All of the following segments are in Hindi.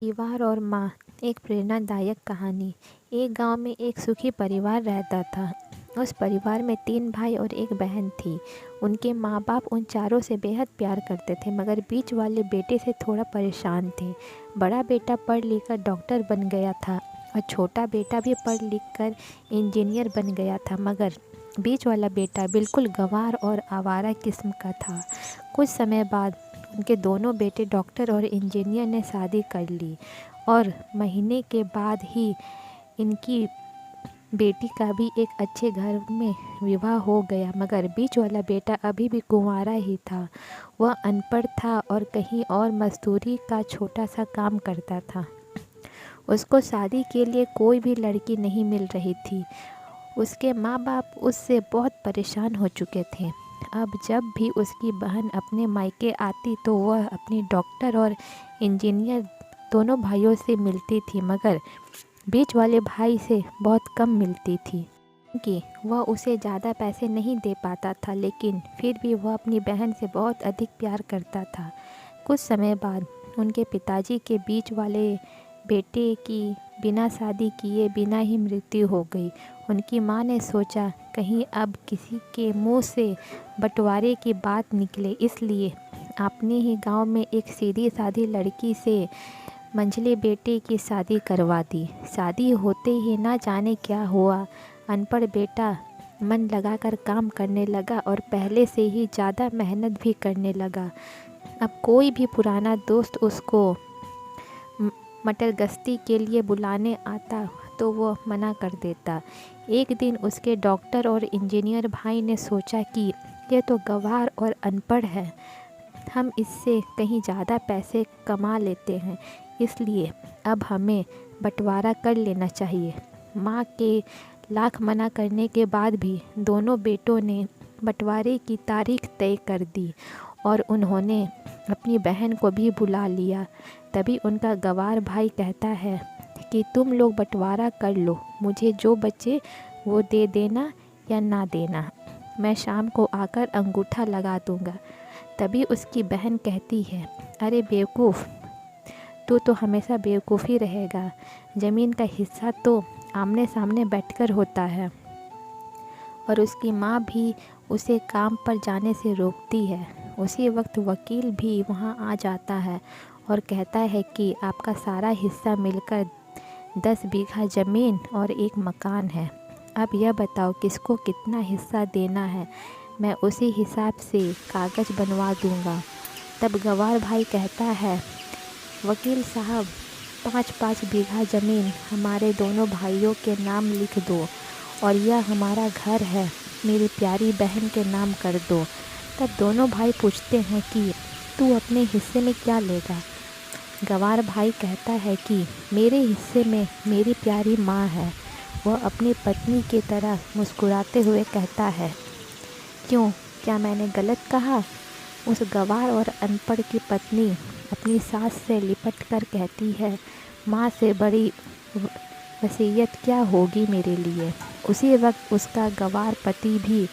परिवार और माँ, एक प्रेरणादायक कहानी। एक गांव में एक सुखी परिवार रहता था। उस परिवार में 3 भाई और एक बहन थी। उनके माँ बाप उन चारों से बेहद प्यार करते थे, मगर बीच वाले बेटे से थोड़ा परेशान थे। बड़ा बेटा पढ़ लिख कर डॉक्टर बन गया था और छोटा बेटा भी पढ़ लिख कर इंजीनियर बन गया था, मगर बीच वाला बेटा बिल्कुल गंवार और आवारा किस्म का था। कुछ समय बाद उनके दोनों बेटे डॉक्टर और इंजीनियर ने शादी कर ली और महीने के बाद ही इनकी बेटी का भी एक अच्छे घर में विवाह हो गया, मगर बीच वाला बेटा अभी भी कुंवारा ही था। वह अनपढ़ था और कहीं और मजदूरी का छोटा सा काम करता था। उसको शादी के लिए कोई भी लड़की नहीं मिल रही थी। उसके माँ बाप उससे बहुत परेशान हो चुके थे। अब जब भी उसकी बहन अपने मायके आती तो वह अपनी डॉक्टर और इंजीनियर दोनों भाइयों से मिलती थी, मगर बीच वाले भाई से बहुत कम मिलती थी क्योंकि वह उसे ज़्यादा पैसे नहीं दे पाता था, लेकिन फिर भी वह अपनी बहन से बहुत अधिक प्यार करता था। कुछ समय बाद उनके पिताजी के बीच वाले बेटे की बिना शादी किए बिना ही मृत्यु हो गई। उनकी माँ ने सोचा कहीं अब किसी के मुंह से बंटवारे की बात निकले, इसलिए अपने ही गांव में एक सीधी सादी लड़की से मंझले बेटे की शादी करवा दी। शादी होते ही ना जाने क्या हुआ, अनपढ़ बेटा मन लगाकर काम करने लगा और पहले से ही ज़्यादा मेहनत भी करने लगा। अब कोई भी पुराना दोस्त उसको मटर गश्ती के लिए बुलाने आता तो वो मना कर देता। एक दिन उसके डॉक्टर और इंजीनियर भाई ने सोचा कि यह तो गंवार और अनपढ़ है, हम इससे कहीं ज़्यादा पैसे कमा लेते हैं, इसलिए अब हमें बंटवारा कर लेना चाहिए। माँ के लाख मना करने के बाद भी दोनों बेटों ने बंटवारे की तारीख तय कर दी और उन्होंने अपनी बहन को भी बुला लिया। तभी उनका गंवार भाई कहता है कि तुम लोग बंटवारा कर लो, मुझे जो बचे वो दे देना या ना देना, मैं शाम को आकर अंगूठा लगा दूंगा। तभी उसकी बहन कहती है, अरे बेवकूफ़, तू तो हमेशा बेवकूफ़ ही रहेगा, ज़मीन का हिस्सा तो आमने सामने बैठकर होता है। और उसकी माँ भी उसे काम पर जाने से रोकती है। उसी वक्त वकील भी वहाँ आ जाता है और कहता है कि आपका सारा हिस्सा मिलकर 10 बीघा ज़मीन और एक मकान है। अब यह बताओ किसको कितना हिस्सा देना है, मैं उसी हिसाब से कागज़ बनवा दूंगा। तब गंवार भाई कहता है, वकील साहब 5-5 बीघा ज़मीन हमारे दोनों भाइयों के नाम लिख दो और यह हमारा घर है, मेरी प्यारी बहन के नाम कर दो। तब दोनों भाई पूछते हैं कि तू अपने हिस्से में क्या लेगा। गंवार भाई कहता है कि मेरे हिस्से में मेरी प्यारी माँ है। वह अपनी पत्नी की तरह मुस्कुराते हुए कहता है, क्यों, क्या मैंने गलत कहा? उस गंवार और अनपढ़ की पत्नी अपनी सास से लिपट कर कहती है, माँ से बड़ी वसीयत क्या होगी मेरे लिए। उसी वक्त उसका गंवार पति भी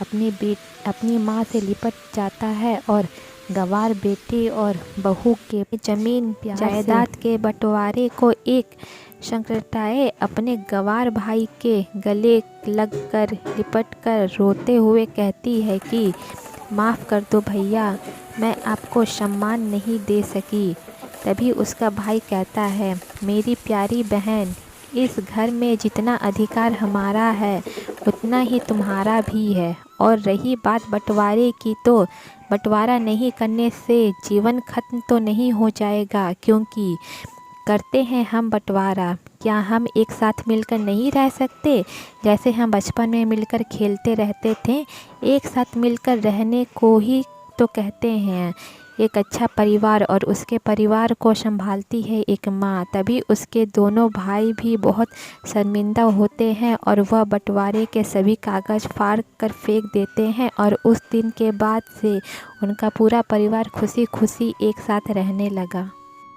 अपनी माँ से लिपट जाता है और गंवार बेटे और बहू के जमीन जायदाद के बंटवारे को एक संकटाए अपने गंवार भाई के गले लगकर लिपट कर रोते हुए कहती है कि माफ़ कर दो भैया, मैं आपको सम्मान नहीं दे सकी। तभी उसका भाई कहता है, मेरी प्यारी बहन, इस घर में जितना अधिकार हमारा है उतना ही तुम्हारा भी है। और रही बात बंटवारे की, तो बंटवारा नहीं करने से जीवन खत्म तो नहीं हो जाएगा, क्योंकि करते हैं हम बंटवारा, क्या हम एक साथ मिलकर नहीं रह सकते? जैसे हम बचपन में मिलकर खेलते रहते थे, एक साथ मिलकर रहने को ही तो कहते हैं एक अच्छा परिवार। और उसके परिवार को संभालती है एक माँ। तभी उसके दोनों भाई भी बहुत शर्मिंदा होते हैं और वह बंटवारे के सभी कागज़ फाड़ कर फेंक देते हैं और उस दिन के बाद से उनका पूरा परिवार खुशी खुशी एक साथ रहने लगा।